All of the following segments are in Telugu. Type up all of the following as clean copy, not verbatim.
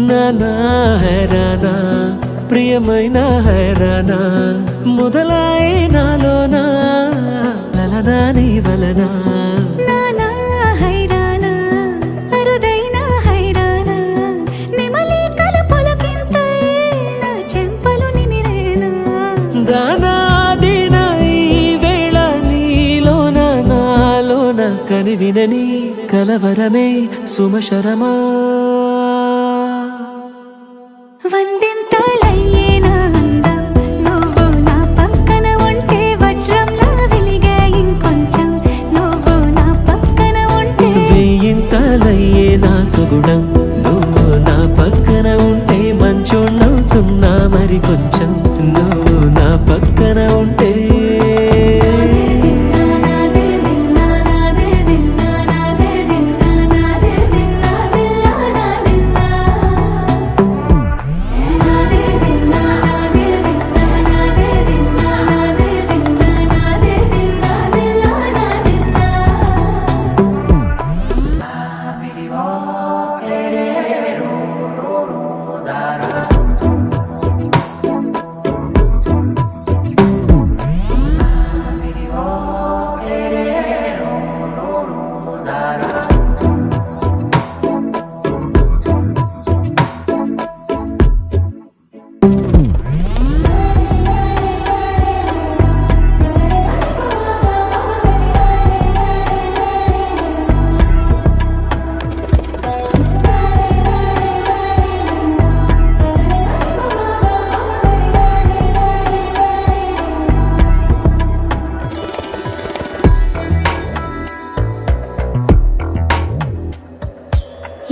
నానా హైరానా ప్రియమైన హైరానా మొదలాయి నాలోనా లలనా నీ వలనా నానా హైరానా అరుదైన హైరానా నెమలి కలుపులకింతై నా చెంపలు నిమిరేనా దానా దీనా ఈ వేళ నీలోన నాలోన కనివినని కలవరమే సుమశరమా వందింతలయ్యేనా అందం నువ్వు నా పక్కన ఉంటే వజ్రంలా వెలిగే ఇంకొంచెం నువ్వు నా పక్కన ఉంటే వేయింతలయ్యే నా సుగుణం నువ్వు నా పక్కన ఉంటే మంచోళ్ళవుతున్నా మరి కొంచెం నువ్వు నా పక్కన ఉంటే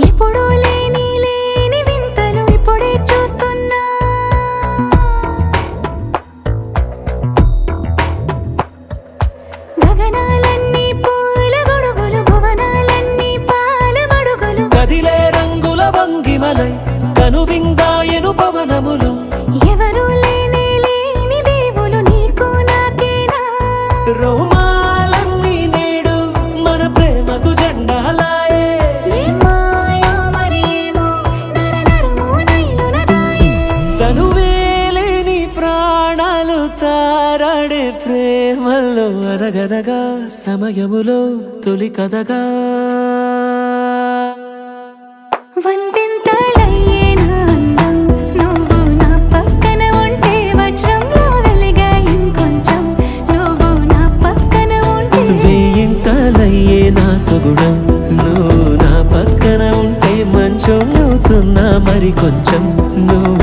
ఎప్పుడూ లేని వింతలు ఇప్పుడే చూస్తున్నా గగనాలన్నీ పూల గొడుగులు భువనాలన్నీ పాల మడుగులు కదిలే రంగుల భంగిమలై కనువిందాయను పవనములు ఎవరూ లేని దేవులు నీకు నాకేనా రోమాలన్నీ నేడు మన ప్రేమకు జెండాలాయే తనువేలేని ప్రాణాలు తారాడే ప్రేమల్లో అరగరగా సమయములో తొలి కథగా వందింతలయ్యేనా అందం నువ్వు నా పక్కన ఉంటే వజ్రంలా వెలిగే ఇంకొంచెం నువ్వు నా పక్కన ఉంటే వేయింతలయ్యే నా సుగుణం నువ్వు నా పక్కన ఉంటే మంచోళ్ళవుతున్నా మరి కొంచెం నువ్వు